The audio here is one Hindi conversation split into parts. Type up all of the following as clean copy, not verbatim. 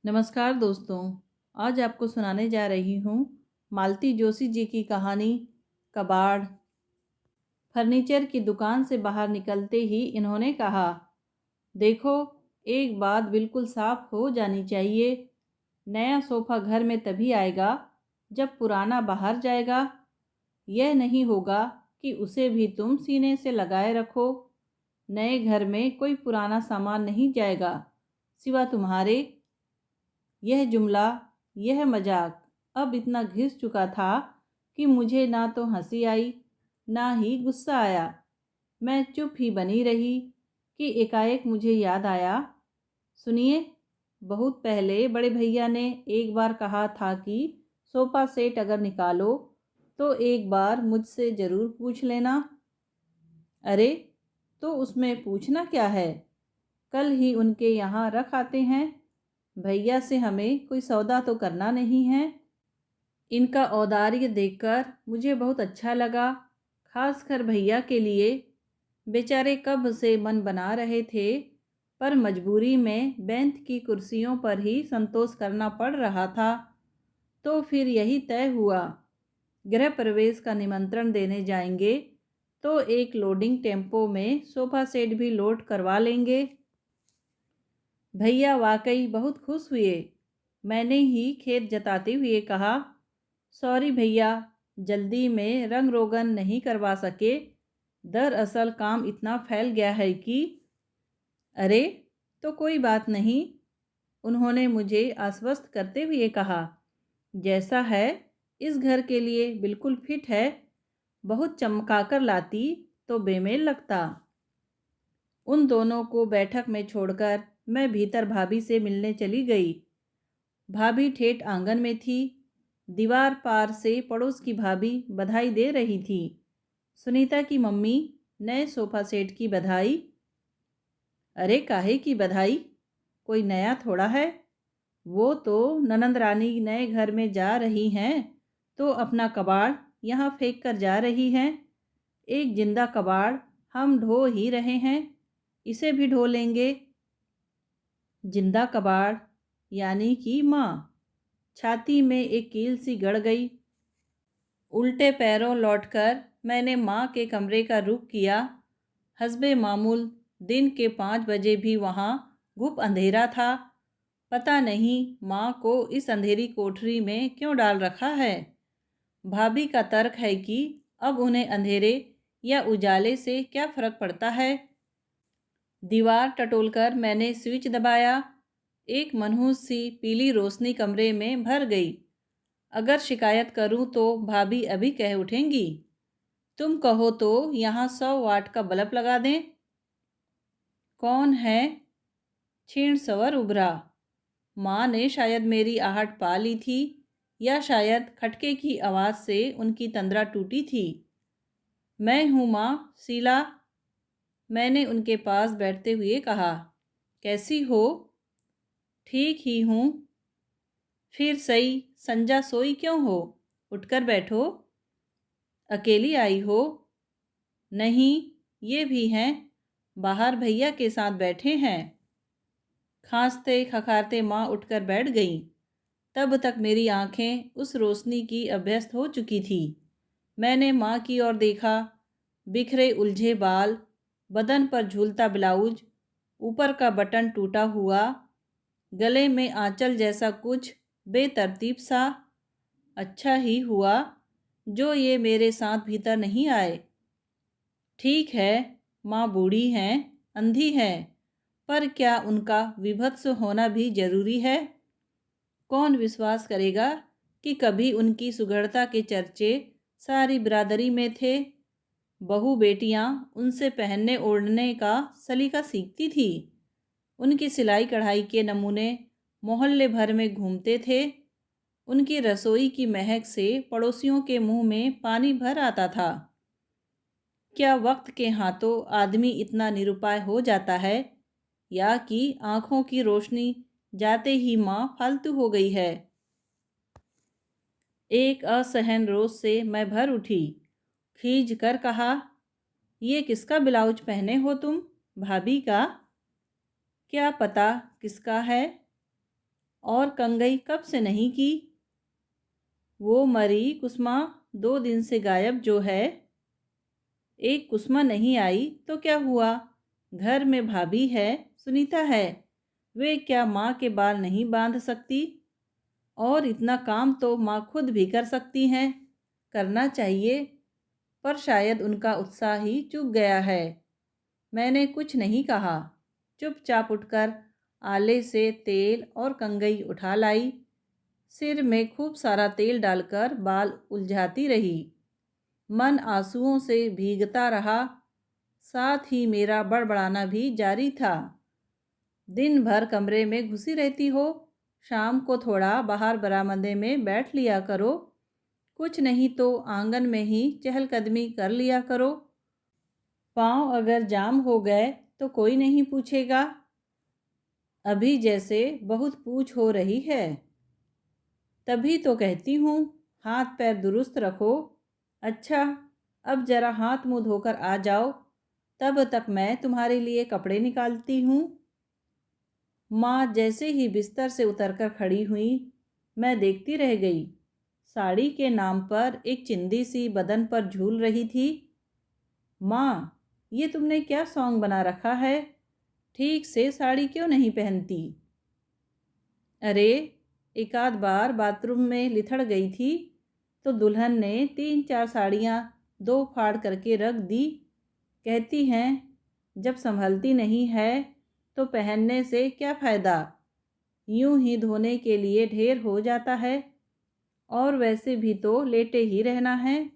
नमस्कार दोस्तों। आज आपको सुनाने जा रही हूँ मालती जोशी जी की कहानी कबाड़। फर्नीचर की दुकान से बाहर निकलते ही इन्होंने कहा, देखो, एक बात बिल्कुल साफ हो जानी चाहिए। नया सोफ़ा घर में तभी आएगा जब पुराना बाहर जाएगा। यह नहीं होगा कि उसे भी तुम सीने से लगाए रखो। नए घर में कोई पुराना सामान नहीं जाएगा सिवा तुम्हारे। यह जुमला, यह मजाक अब इतना घिस चुका था कि मुझे ना तो हंसी आई ना ही गुस्सा आया। मैं चुप ही बनी रही कि एकाएक मुझे याद आया, सुनिए, बहुत पहले बड़े भैया ने एक बार कहा था कि सोफ़ा सेट अगर निकालो तो एक बार मुझसे ज़रूर पूछ लेना। अरे, तो उसमें पूछना क्या है, कल ही उनके यहाँ रख आते हैं। भैया से हमें कोई सौदा तो करना नहीं है। इनका औदार्य देखकर मुझे बहुत अच्छा लगा, खासकर भैया के लिए। बेचारे कब से मन बना रहे थे, पर मजबूरी में बेंत की कुर्सियों पर ही संतोष करना पड़ रहा था। तो फिर यही तय हुआ, गृह प्रवेश का निमंत्रण देने जाएंगे तो एक लोडिंग टेम्पो में सोफ़ा सेट भी लोड करवा लेंगे। भैया वाकई बहुत खुश हुए। मैंने ही खेत जताते हुए कहा, सॉरी भैया, जल्दी में रंग रोगन नहीं करवा सके। दरअसल काम इतना फैल गया है कि। अरे, तो कोई बात नहीं, उन्होंने मुझे आश्वस्त करते हुए कहा, जैसा है इस घर के लिए बिल्कुल फिट है। बहुत चमकाकर लाती तो बेमेल लगता। उन दोनों को बैठक में छोड़कर मैं भीतर भाभी से मिलने चली गई। भाभी ठेठ आंगन में थी। दीवार पार से पड़ोस की भाभी बधाई दे रही थी। सुनीता की मम्मी, नए सोफ़ा सेट की बधाई। अरे, काहे की बधाई, कोई नया थोड़ा है। वो तो ननंद रानी नए घर में जा रही हैं तो अपना कबाड़ यहाँ फेंक कर जा रही हैं। एक जिंदा कबाड़ हम ढो ही रहे हैं, इसे भी ढो लेंगे। जिंदा कबाड़ यानी कि माँ। छाती में एक कील सी गड़ गई। उल्टे पैरों लौटकर मैंने माँ के कमरे का रुख किया। हस्बे मामूल दिन के 5 बजे भी वहाँ घुप अंधेरा था। पता नहीं माँ को इस अंधेरी कोठरी में क्यों डाल रखा है। भाभी का तर्क है कि अब उन्हें अंधेरे या उजाले से क्या फर्क पड़ता है। दीवार टटोलकर मैंने स्विच दबाया। एक मनहूस सी पीली रोशनी कमरे में भर गई। अगर शिकायत करूं तो भाभी अभी कह उठेंगी, तुम कहो तो यहाँ 100 वाट का बल्ब लगा दें। कौन है? क्षीण स्वर उभरा। माँ ने शायद मेरी आहट पा ली थी, या शायद खटके की आवाज़ से उनकी तंद्रा टूटी थी। मैं हूँ माँ, शीला, मैंने उनके पास बैठते हुए कहा। कैसी हो? ठीक ही हूँ। फिर सही, संजा सोई क्यों हो? उठकर बैठो। अकेली आई हो? नहीं, ये भी हैं, बाहर भैया के साथ बैठे हैं। खांसते खखारते माँ उठकर बैठ गईं। तब तक मेरी आंखें उस रोशनी की अभ्यस्त हो चुकी थी। मैंने माँ की ओर देखा। बिखरे उलझे बाल, बदन पर झूलता ब्लाउज, ऊपर का बटन टूटा हुआ, गले में आंचल जैसा कुछ बेतरतीब सा। अच्छा ही हुआ जो ये मेरे साथ भीतर नहीं आए। ठीक है, माँ बूढ़ी हैं, अंधी हैं, पर क्या उनका विभत्स होना भी जरूरी है? कौन विश्वास करेगा कि कभी उनकी सुघड़ता के चर्चे सारी बिरादरी में थे। बहू बेटियां उनसे पहनने ओढ़ने का सलीका सीखती थी। उनकी सिलाई कढ़ाई के नमूने मोहल्ले भर में घूमते थे। उनकी रसोई की महक से पड़ोसियों के मुंह में पानी भर आता था। क्या वक्त के हाथों आदमी इतना निरुपाय हो जाता है, या कि आंखों की रोशनी जाते ही माँ फालतू हो गई है? एक असहन रोष से मैं भर उठी। खींच कर कहा, ये किसका ब्लाउज पहने हो तुम? भाभी का? क्या पता किसका है। और कंगई कब से नहीं की? वो मरी कुसुमा 2 दिन से गायब जो है। एक कुसुमा नहीं आई तो क्या हुआ? घर में भाभी है, सुनीता है। वे क्या माँ के बाल नहीं बांध सकती? और इतना काम तो माँ खुद भी कर सकती हैं। करना चाहिए, पर शायद उनका उत्साह ही चूक गया है। मैंने कुछ नहीं कहा, चुपचाप उठकर आले से तेल और कंघी उठा लाई। सिर में खूब सारा तेल डालकर बाल उलझाती रही। मन आंसुओं से भीगता रहा, साथ ही मेरा बड़बड़ाना भी जारी था। दिन भर कमरे में घुसी रहती हो, शाम को थोड़ा बाहर बरामदे में बैठ लिया करो। कुछ नहीं तो आंगन में ही चहलकदमी कर लिया करो। पाँव अगर जाम हो गए तो कोई नहीं पूछेगा। अभी जैसे बहुत पूछ हो रही है। तभी तो कहती हूँ, हाथ पैर दुरुस्त रखो। अच्छा, अब जरा हाथ मुंह धोकर आ जाओ, तब तक मैं तुम्हारे लिए कपड़े निकालती हूँ। माँ जैसे ही बिस्तर से उतरकर खड़ी हुई, मैं देखती रह गई। साड़ी के नाम पर एक चिंदी सी बदन पर झूल रही थी। माँ, ये तुमने क्या सॉन्ग बना रखा है? ठीक से साड़ी क्यों नहीं पहनती? अरे, एक आध बार बाथरूम में लिथड़ गई थी तो दुल्हन ने 3-4 साड़ियाँ दो फाड़ करके रख दी। कहती हैं, जब संभलती नहीं है तो पहनने से क्या फ़ायदा, यूं ही धोने के लिए ढेर हो जाता है, और वैसे भी तो लेटे ही रहना है।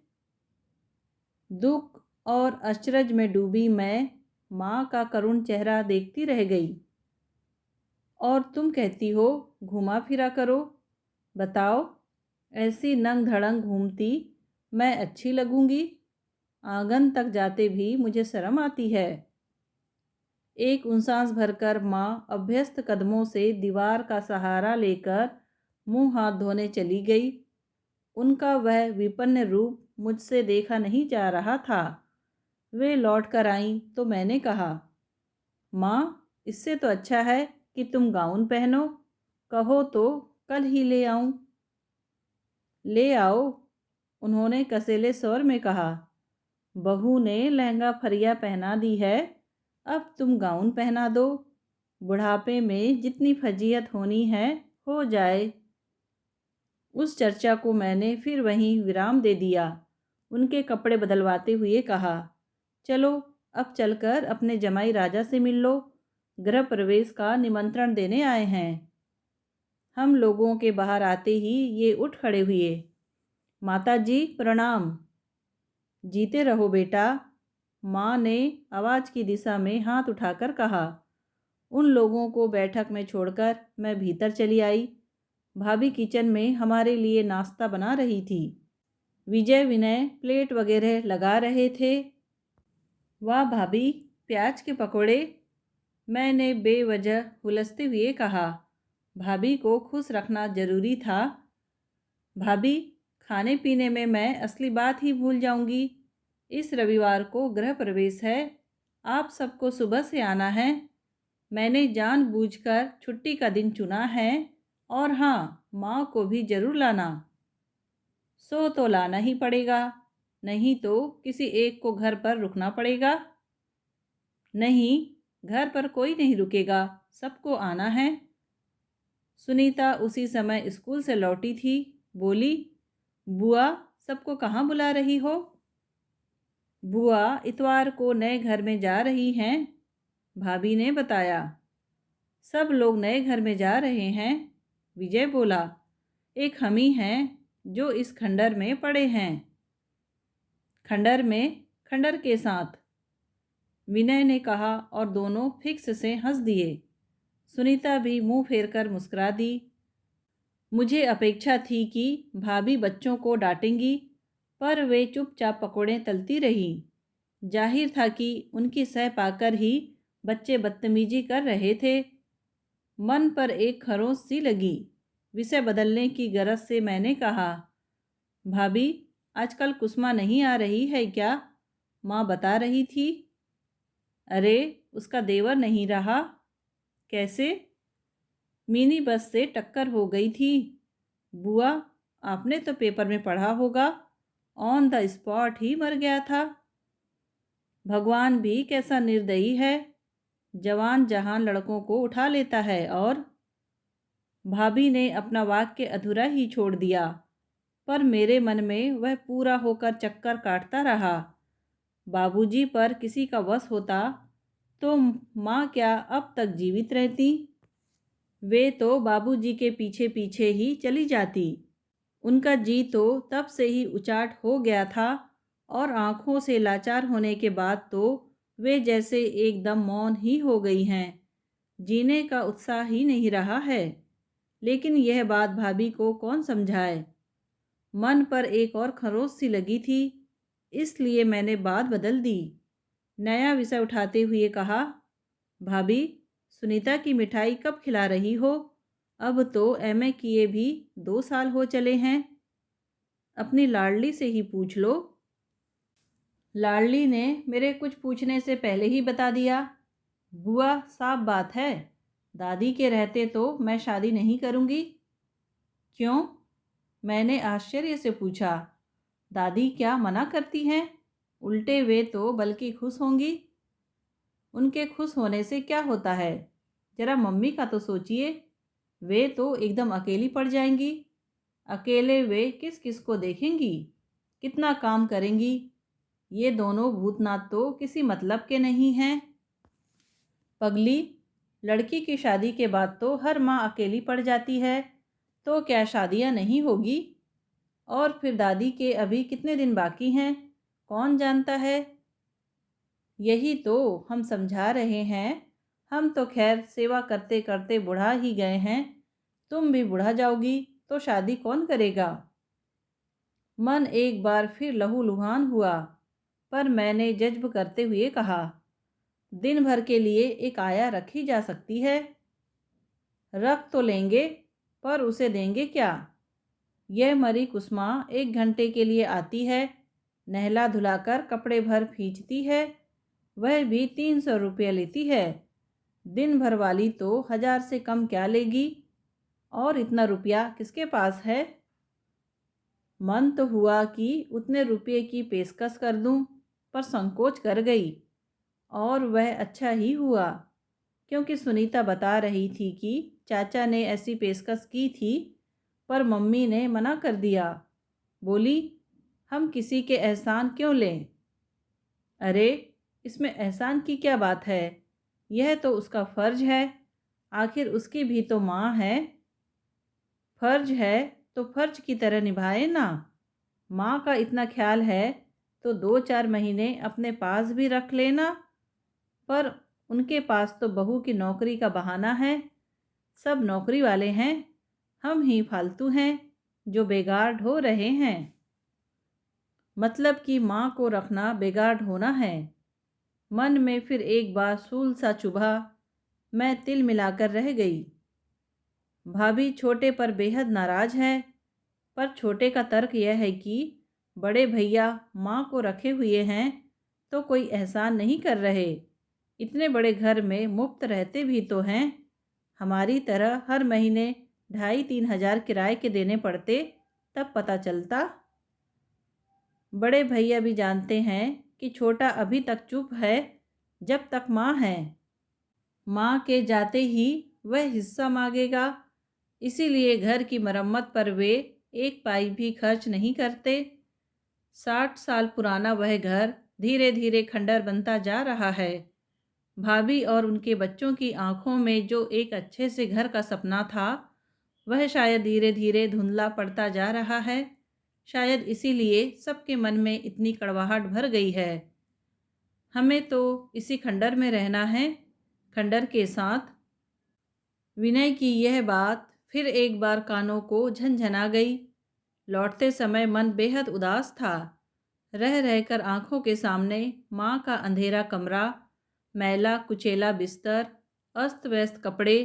दुख और अचरज में डूबी मैं माँ का करुण चेहरा देखती रह गई। और तुम कहती हो घुमा फिरा करो। बताओ, ऐसी नंग धड़ंग घूमती मैं अच्छी लगूंगी? आंगन तक जाते भी मुझे शर्म आती है। एक सांस भरकर माँ अभ्यस्त कदमों से दीवार का सहारा लेकर मुंह हाथ धोने चली गई। उनका वह विपन्न रूप मुझसे देखा नहीं जा रहा था। वे लौट कर आईं तो मैंने कहा, माँ, इससे तो अच्छा है कि तुम गाउन पहनो। कहो तो कल ही ले आऊं। ले आओ, उन्होंने कसेले स्वर में कहा। बहू ने लहंगा फरिया पहना दी है, अब तुम गाउन पहना दो। बुढ़ापे में जितनी फजीहत होनी है हो जाए। उस चर्चा को मैंने फिर वहीं विराम दे दिया। उनके कपड़े बदलवाते हुए कहा, चलो अब चलकर अपने जमाई राजा से मिल लो। गृह प्रवेश का निमंत्रण देने आए हैं। हम लोगों के बाहर आते ही ये उठ खड़े हुए। माता जी प्रणाम। जीते रहो बेटा, माँ ने आवाज़ की दिशा में हाथ उठाकर कहा। उन लोगों को बैठक में छोड़कर मैं भीतर चली आई। भाभी किचन में हमारे लिए नाश्ता बना रही थी। विजय विनय प्लेट वगैरह लगा रहे थे। वाह भाभी, प्याज के पकोड़े, मैंने बेवजह हुलसते हुए कहा। भाभी को खुश रखना जरूरी था। भाभी, खाने पीने में मैं असली बात ही भूल जाऊंगी। इस रविवार को गृह प्रवेश है, आप सबको सुबह से आना है। मैंने जानबूझकर छुट्टी का दिन चुना है। और हाँ, माँ को भी जरूर लाना। सो तो लाना ही पड़ेगा, नहीं तो किसी एक को घर पर रुकना पड़ेगा। नहीं, घर पर कोई नहीं रुकेगा, सबको आना है। सुनीता उसी समय स्कूल से लौटी थी। बोली, बुआ, सबको कहाँ बुला रही हो? बुआ इतवार को नए घर में जा रही हैं, भाभी ने बताया। सब लोग नए घर में जा रहे हैं, विजय बोला। एक हम ही हैं जो इस खंडर में पड़े हैं। खंडर में? खंडर के साथ, विनय ने कहा और दोनों फिक्स से हंस दिए। सुनीता भी मुंह फेरकर मुस्कुरा दी। मुझे अपेक्षा थी कि भाभी बच्चों को डांटेंगी, पर वे चुपचाप पकौड़े तलती रही। जाहिर था कि उनकी सह पाकर ही बच्चे बदतमीजी कर रहे थे। मन पर एक खरोंच सी लगी। विषय बदलने की गरज से मैंने कहा, भाभी, आजकल कुसुमा नहीं आ रही है क्या? माँ बता रही थी। अरे, उसका देवर नहीं रहा। कैसे? मिनी बस से टक्कर हो गई थी। बुआ, आपने तो पेपर में पढ़ा होगा, ऑन द स्पॉट ही मर गया था। भगवान भी कैसा निर्दयी है, जवान जहान लड़कों को उठा लेता है। और भाभी ने अपना वाक्य अधूरा ही छोड़ दिया, पर मेरे मन में वह पूरा होकर चक्कर काटता रहा। बाबूजी पर किसी का वश होता तो माँ क्या अब तक जीवित रहती? वे तो बाबूजी के पीछे पीछे ही चली जाती। उनका जी तो तब से ही उचाट हो गया था, और आंखों से लाचार होने के बाद तो वे जैसे एकदम मौन ही हो गई हैं। जीने का उत्साह ही नहीं रहा है। लेकिन यह बात भाभी को कौन समझाए। मन पर एक और खरोंच सी लगी थी, इसलिए मैंने बात बदल दी। नया विषय उठाते हुए कहा, भाभी, सुनीता की मिठाई कब खिला रही हो? अब तो एमए किए भी 2 साल हो चले हैं। अपनी लाडली से ही पूछ लो। लाडली ने मेरे कुछ पूछने से पहले ही बता दिया, बुआ साफ बात है, दादी के रहते तो मैं शादी नहीं करूँगी। क्यों? मैंने आश्चर्य से पूछा। दादी क्या मना करती हैं? उल्टे वे तो बल्कि खुश होंगी। उनके खुश होने से क्या होता है? जरा मम्मी का तो सोचिए, वे तो एकदम अकेली पड़ जाएंगी। अकेले वे किस किस को देखेंगी, कितना काम करेंगी? ये दोनों भूतनाथ तो किसी मतलब के नहीं हैं। पगली, लड़की की शादी के बाद तो हर माँ अकेली पड़ जाती है, तो क्या शादियाँ नहीं होगी? और फिर दादी के अभी कितने दिन बाकी हैं, कौन जानता है? यही तो हम समझा रहे हैं। हम तो खैर सेवा करते करते बुढ़ा ही गए हैं, तुम भी बुढ़ा जाओगी तो शादी कौन करेगा? मन एक बार फिर लहूलुहान हुआ, पर मैंने जज्ब करते हुए कहा, दिन भर के लिए एक आया रखी जा सकती है। रख तो लेंगे, पर उसे देंगे क्या? यह मरी कुसुमा 1 घंटे के लिए आती है, नहला धुलाकर कपड़े भर खींचती है, वह भी 300 रुपये लेती है। दिन भर वाली तो 1000 से कम क्या लेगी? और इतना रुपया किसके पास है? मन तो हुआ कि उतने रुपये की पेशकश कर दूं, पर संकोच कर गई। और वह अच्छा ही हुआ, क्योंकि सुनीता बता रही थी कि चाचा ने ऐसी पेशकश की थी, पर मम्मी ने मना कर दिया। बोली, हम किसी के एहसान क्यों लें? अरे, इसमें एहसान की क्या बात है? यह तो उसका फ़र्ज है, आखिर उसकी भी तो माँ है। फ़र्ज है तो फ़र्ज की तरह निभाए ना। माँ का इतना ख्याल है तो 2-4 महीने अपने पास भी रख लेना। पर उनके पास तो बहू की नौकरी का बहाना है। सब नौकरी वाले हैं, हम ही फालतू हैं जो बेगार ढो रहे हैं। मतलब कि माँ को रखना बेगार ढोना है। मन में फिर एक बार सूल सा चुभा, मैं तिल मिलाकर रह गई। भाभी छोटे पर बेहद नाराज है, पर छोटे का तर्क यह है कि बड़े भैया माँ को रखे हुए हैं तो कोई एहसान नहीं कर रहे। इतने बड़े घर में मुफ्त रहते भी तो हैं। हमारी तरह हर महीने 2,500-3,000 किराए के देने पड़ते, तब पता चलता। बड़े भैया भी जानते हैं कि छोटा अभी तक चुप है जब तक माँ है। माँ के जाते ही वह हिस्सा मांगेगा, इसीलिए घर की मरम्मत पर वे एक पाई भी खर्च नहीं करते। 60 साल पुराना वह घर धीरे धीरे खंडर बनता जा रहा है। भाभी और उनके बच्चों की आंखों में जो एक अच्छे से घर का सपना था, वह शायद धीरे धीरे धुंधला पड़ता जा रहा है। शायद इसीलिए सबके मन में इतनी कड़वाहट भर गई है। हमें तो इसी खंडर में रहना है, खंडर के साथ। विनय की यह बात फिर एक बार कानों को झनझना गई। लौटते समय मन बेहद उदास था। रह रहकर आंखों के सामने माँ का अंधेरा कमरा, मैला कुचेला बिस्तर, अस्त व्यस्त कपड़े,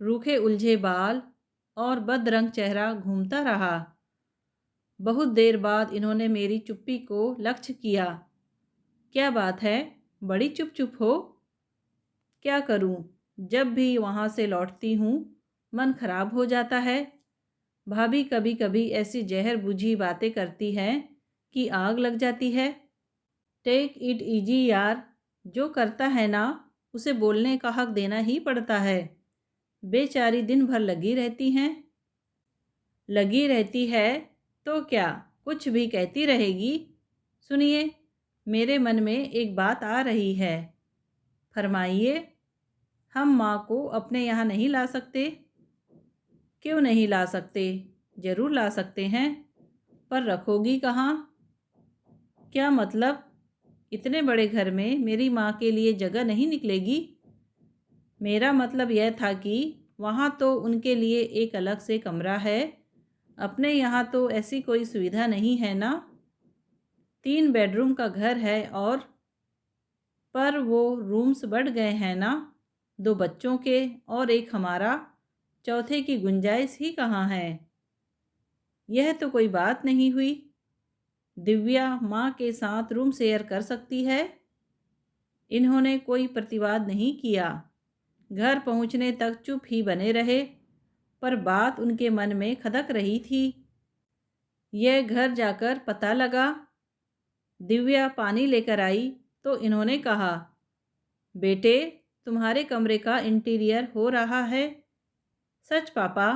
रूखे उलझे बाल और बदरंग चेहरा घूमता रहा। बहुत देर बाद इन्होंने मेरी चुप्पी को लक्ष्य किया। क्या बात है, बड़ी चुप चुप हो? क्या करूं, जब भी वहाँ से लौटती हूँ मन खराब हो जाता है। भाभी कभी कभी ऐसी जहर बुझी बातें करती हैं कि आग लग जाती है। टेक इट इजी यार, जो करता है ना उसे बोलने का हक देना ही पड़ता है। बेचारी दिन भर लगी रहती है तो क्या कुछ भी कहती रहेगी। सुनिए, मेरे मन में एक बात आ रही है। फरमाइए। हम माँ को अपने यहाँ नहीं ला सकते? क्यों नहीं ला सकते? ज़रूर ला सकते हैं, पर रखोगी कहाँ? क्या मतलब? इतने बड़े घर में मेरी माँ के लिए जगह नहीं निकलेगी? मेरा मतलब यह था कि वहाँ तो उनके लिए एक अलग से कमरा है। अपने यहाँ तो ऐसी कोई सुविधा नहीं है ना। 3 बेडरूम का घर है और पर वो रूम्स बढ़ गए हैं ना, 2 बच्चों के और एक हमारा, चौथे की गुंजाइश ही कहाँ है। यह तो कोई बात नहीं हुई। दिव्या माँ के साथ रूम शेयर कर सकती है। इन्होंने कोई प्रतिवाद नहीं किया। घर पहुँचने तक चुप ही बने रहे, पर बात उनके मन में खदक रही थी। यह घर जाकर पता लगा। दिव्या पानी लेकर आई तो इन्होंने कहा, बेटे तुम्हारे कमरे का इंटीरियर हो रहा है। सच पापा,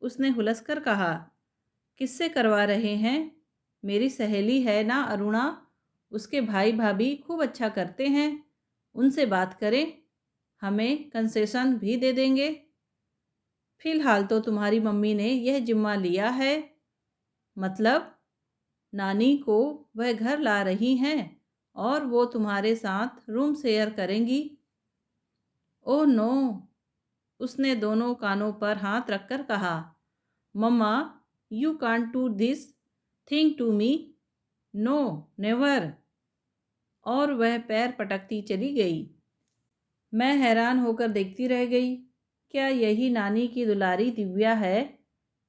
उसने हुलसकर कहा। किससे करवा रहे हैं? मेरी सहेली है ना अरुणा, उसके भाई भाभी खूब अच्छा करते हैं, उनसे बात करें, हमें कंसेशन भी दे देंगे। फिलहाल तो तुम्हारी मम्मी ने यह जिम्मा लिया है। मतलब? नानी को वह घर ला रही हैं और वो तुम्हारे साथ रूम शेयर करेंगी। ओह नो, उसने दोनों कानों पर हाथ रखकर कहा। Mamma, you can't do this thing to me. No, never. और वह पैर पटकती चली गई। मैं हैरान होकर देखती रह गई। क्या यही नानी की दुलारी दिव्या है?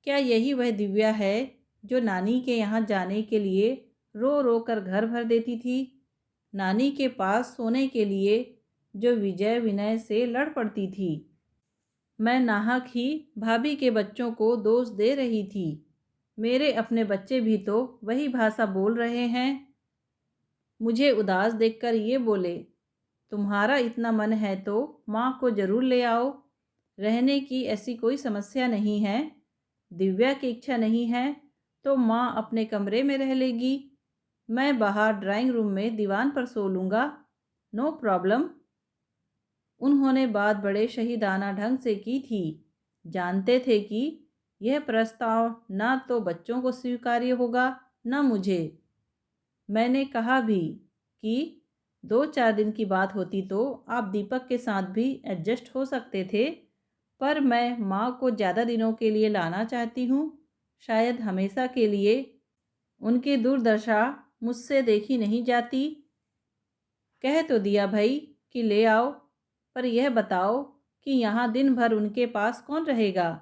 क्या यही वह दिव्या है जो नानी के यहाँ जाने के लिए रो रो कर घर भर देती थी? नानी के पास सोने के लिए जो विजय विनय से लड़ पड़ती थी? मैं नाहक ही भाभी के बच्चों को दोष दे रही थी। मेरे अपने बच्चे भी तो वही भाषा बोल रहे हैं। मुझे उदास देखकर ये बोले, तुम्हारा इतना मन है तो माँ को ज़रूर ले आओ। रहने की ऐसी कोई समस्या नहीं है। दिव्या की इच्छा नहीं है तो माँ अपने कमरे में रह लेगी। मैं बाहर ड्राइंग रूम में दीवान पर सो लूँगा। No problem. उन्होंने बात बड़े शहीदाना ढंग से की थी। जानते थे कि यह प्रस्ताव ना तो बच्चों को स्वीकार्य होगा, ना मुझे। मैंने कहा भी कि 2-4 दिन की बात होती तो आप दीपक के साथ भी एडजस्ट हो सकते थे, पर मैं माँ को ज़्यादा दिनों के लिए लाना चाहती हूँ, शायद हमेशा के लिए। उनकी दुर्दशा मुझसे देखी नहीं जाती। कह तो दिया भाई कि ले आओ, पर यह बताओ कि यहाँ दिन भर उनके पास कौन रहेगा?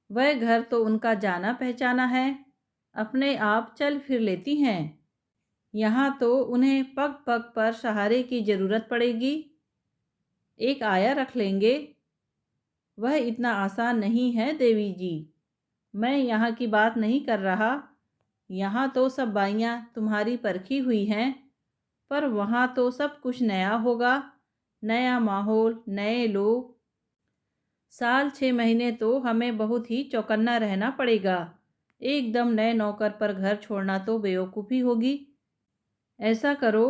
वह घर तो उनका जाना पहचाना है, अपने आप चल फिर लेती हैं। यहाँ तो उन्हें पग पग पर सहारे की ज़रूरत पड़ेगी। एक आया रख लेंगे। वह इतना आसान नहीं है देवी जी। मैं यहाँ की बात नहीं कर रहा। यहाँ तो सब बाइयाँ तुम्हारी परखी हुई हैं, पर वहाँ तो सब कुछ नया होगा। नया माहौल, नए लोग। साल 6 महीने तो हमें बहुत ही चौकन्ना रहना पड़ेगा। एकदम नए नौकर पर घर छोड़ना तो बेवकूफ़ी होगी। ऐसा करो,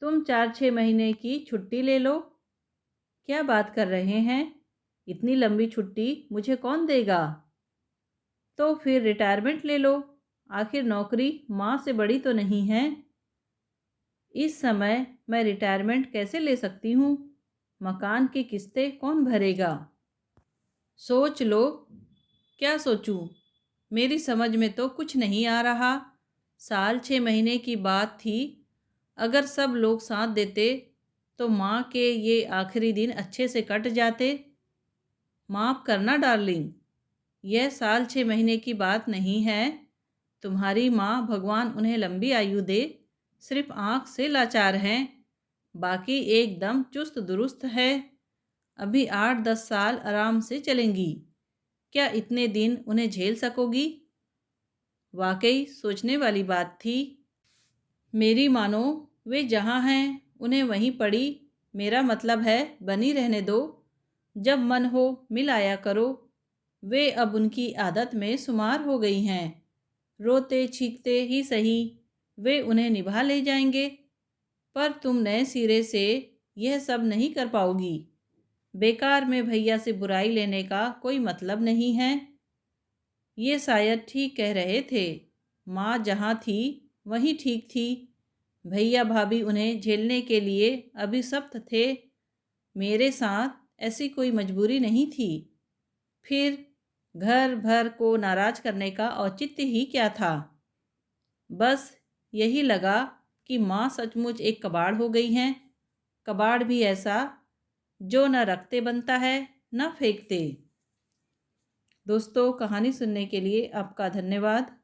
तुम 4-6 महीने की छुट्टी ले लो। क्या बात कर रहे हैं? इतनी लंबी छुट्टी मुझे कौन देगा? तो फिर रिटायरमेंट ले लो। आखिर नौकरी माँ से बड़ी तो नहीं है। इस समय मैं रिटायरमेंट कैसे ले सकती हूँ? मकान की किस्तें कौन भरेगा? सोच लो। क्या सोचूं? मेरी समझ में तो कुछ नहीं आ रहा। साल 6 महीने की बात थी। अगर सब लोग साथ देते तो माँ के ये आखिरी दिन अच्छे से कट जाते। माफ़ करना डार्लिंग, यह साल 6 महीने की बात नहीं है। तुम्हारी माँ, भगवान उन्हें लंबी आयु दे, सिर्फ आँख से लाचार हैं, बाकी एकदम चुस्त दुरुस्त है। अभी 8-10 साल आराम से चलेंगी। क्या इतने दिन उन्हें झेल सकोगी? वाकई सोचने वाली बात थी। मेरी मानो, वे जहाँ हैं उन्हें वहीं पड़ी, मेरा मतलब है बनी रहने दो। जब मन हो मिल आया करो। वे अब उनकी आदत में शुमार हो गई हैं। रोते छींकते ही सही, वे उन्हें निभा ले जाएंगे। पर तुम नए सिरे से यह सब नहीं कर पाओगी। बेकार में भैया से बुराई लेने का कोई मतलब नहीं है। ये शायद ठीक कह रहे थे। माँ जहाँ थी वहीं ठीक थी। भैया भाभी उन्हें झेलने के लिए अभिशप्त थे। मेरे साथ ऐसी कोई मजबूरी नहीं थी। फिर घर भर को नाराज करने का औचित्य ही क्या था। बस यही लगा कि माँ सचमुच एक कबाड़ हो गई हैं। कबाड़ भी ऐसा जो न रखते बनता है न फेंकते। दोस्तों, कहानी सुनने के लिए आपका धन्यवाद।